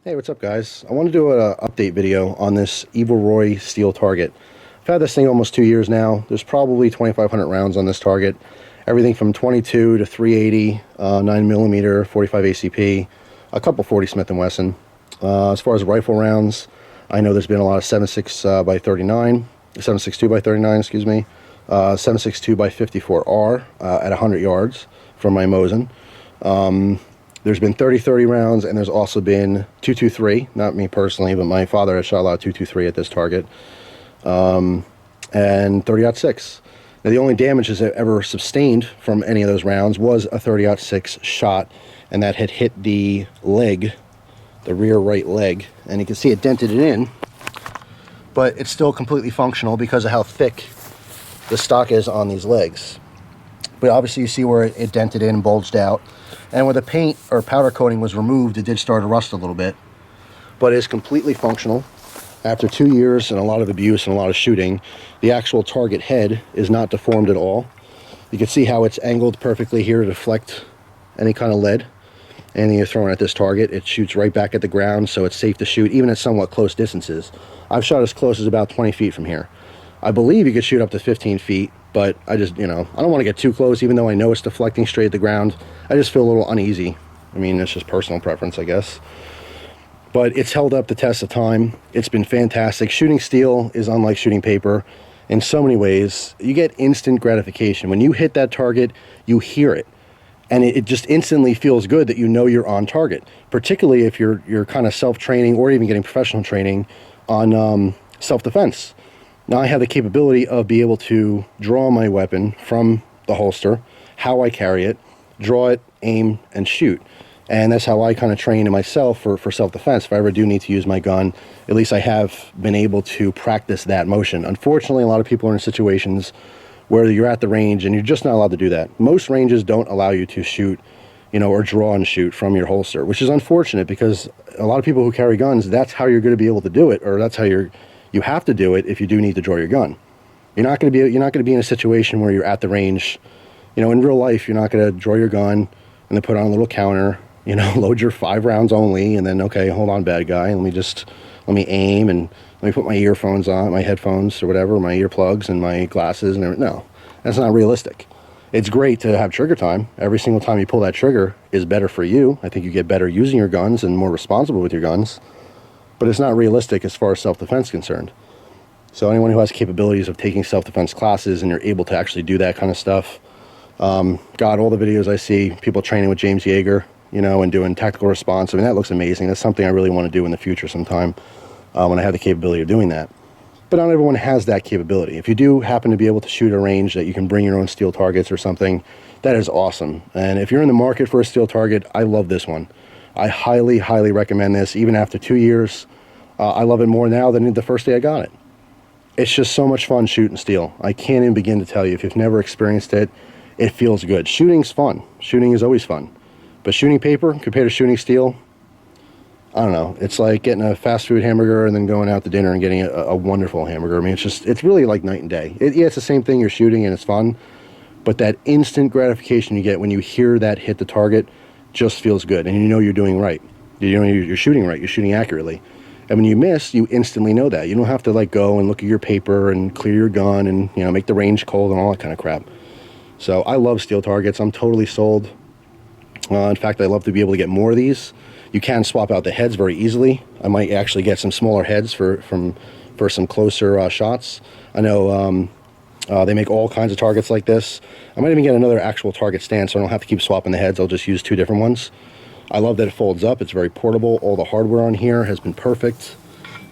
Hey, what's up guys? I want to do an update video on this Evil Roy steel target. I've had this thing almost 2 years now. There's probably 2,500 rounds on this target. Everything from 22 to 380, 9mm, 45 ACP, a couple 40 Smith & Wesson. As far as rifle rounds, I know there's been a lot of 7.6 by 39, 7.62 by 39, excuse me, 7.62 by 54R at 100 yards from my Mosin. There's been 30-30 rounds, and there's also been 223, not me personally, but my father has shot a lot of 223 at this target, and 30-06. Now, the only damages I've ever sustained from any of those rounds was a 30-06 shot, and that had hit the leg, the rear right leg, and you can see it dented it in, but it's still completely functional because of how thick the stock is on these legs. But obviously you see where it dented in and bulged out. And where the paint or powder coating was removed, it did start to rust a little bit. But it's completely functional. After 2 years and a lot of abuse and a lot of shooting, the actual target head is not deformed at all. You can see how it's angled perfectly here to deflect any kind of lead. Anything you're throwing at this target, it shoots right back at the ground, so it's safe to shoot, even at somewhat close distances. I've shot as close as about 20 feet from here. I believe you could shoot up to 15 feet, but I just, I don't want to get too close, even though I know it's deflecting straight at the ground. I just feel a little uneasy. I mean, it's just personal preference, I guess. But it's held up the test of time. It's been fantastic. Shooting steel is unlike shooting paper in so many ways. You get instant gratification. When you hit that target, you hear it. And it just instantly feels good that you know you're on target, particularly if you're kind of self-training or even getting professional training on self-defense. Now I have the capability of being able to draw my weapon from the holster, how I carry it, draw it, aim, and shoot. And that's how I kind of train myself for self-defense. If I ever do need to use my gun, at least I have been able to practice that motion. Unfortunately, a lot of people are in situations where you're at the range and you're just not allowed to do that. Most ranges don't allow you to shoot, or draw and shoot from your holster, which is unfortunate because a lot of people who carry guns, that's how you're going to be able to do it, or that's how you have to do it if you do need to draw your gun. You're not going to be in a situation where you're at the range. In real life, you're not going to draw your gun and then put on a little counter, load your 5 rounds only, and then, okay, hold on, bad guy, let me aim, and let me put my earphones on, my headphones or whatever, my earplugs and my glasses and everything. No, that's not realistic. It's great to have trigger time. Every single time you pull that trigger is better for you. I think you get better using your guns and more responsible with your guns. But it's not realistic as far as self-defense is concerned. So anyone who has capabilities of taking self-defense classes and you're able to actually do that kind of stuff, God, all the videos I see, people training with James Yeager, and doing tactical response, I mean, that looks amazing. That's something I really want to do in the future sometime when I have the capability of doing that. But not everyone has that capability. If you do happen to be able to shoot a range that you can bring your own steel targets or something, that is awesome. And if you're in the market for a steel target, I love this one. I highly, highly recommend this. Even after 2 years, I love it more now than the first day I got it. It's just so much fun shooting steel. I can't even begin to tell you. If you've never experienced it, it feels good. Shooting's fun. Shooting is always fun. But shooting paper compared to shooting steel, I don't know. It's like getting a fast food hamburger and then going out to dinner and getting a wonderful hamburger. I mean, it's really like night and day. Yeah, it's the same thing. You're shooting and it's fun. But that instant gratification you get when you hear that hit the target just feels good. And you're doing right. You're shooting right. You're shooting accurately. And when you miss, you instantly know that. You don't have to go and look at your paper and clear your gun and make the range cold and all that kind of crap. So I love steel targets. I'm totally sold. In fact, I love to be able to get more of these. You can swap out the heads very easily. I might actually get some smaller heads for some closer shots. I know they make all kinds of targets like this. I might even get another actual target stand so I don't have to keep swapping the heads. I'll just use 2 different ones. I love that it folds up. It's very portable. All the hardware on here has been perfect.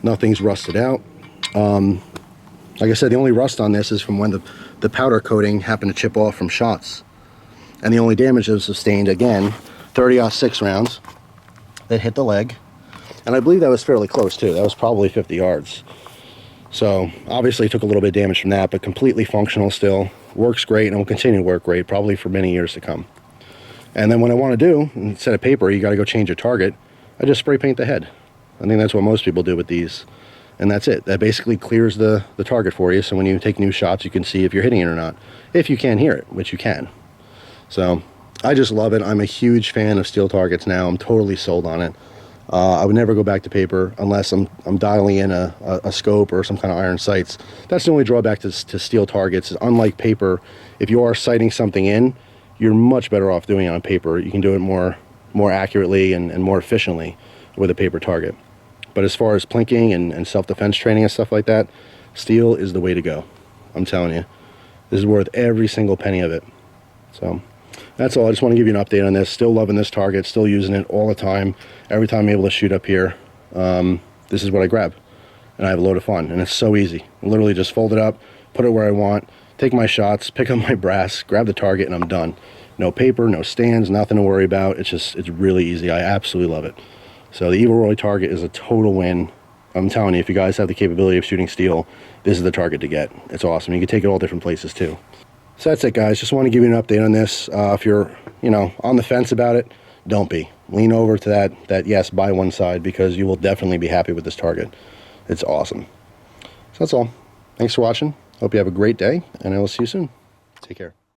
Nothing's rusted out. Like I said, the only rust on this is from when the powder coating happened to chip off from shots. And the only damage that was sustained, again, 30-06 rounds that hit the leg. And I believe that was fairly close too. That was probably 50 yards. So obviously it took a little bit of damage from that, but completely functional still. Works great and will continue to work great, probably for many years to come. And then what I want to do, instead of paper, you got to go change your target, I just spray paint the head. I think that's what most people do with these. And that's it. That basically clears the target for you, so when you take new shots, you can see if you're hitting it or not. If you can hear it, which you can. So I just love it. I'm a huge fan of steel targets now. I'm totally sold on it. I would never go back to paper unless I'm dialing in a scope or some kind of iron sights. That's the only drawback to steel targets. Is unlike paper, if you are sighting something in, you're much better off doing it on paper. You can do it more accurately and more efficiently with a paper target. But as far as plinking and self-defense training and stuff like that, steel is the way to go. I'm telling you, this is worth every single penny of it. So that's all. I just want to give you an update on this. Still loving this target, still using it all the time. Every time I'm able to shoot up here, this is what I grab, and I have a load of fun, and it's so easy. Literally just fold it up, put it where I want, take my shots, pick up my brass, grab the target, and I'm done. No paper, no stands, nothing to worry about. It's really easy. I absolutely love it. So the Evil Roy target is a total win. I'm telling you, if you guys have the capability of shooting steel, this is the target to get. It's awesome. You can take it all different places too. So that's it, guys. Just want to give you an update on this. If you're, on the fence about it, don't be. Lean over to that yes, buy one side, because you will definitely be happy with this target. It's awesome. So that's all. Thanks for watching. Hope you have a great day, and I will see you soon. Take care.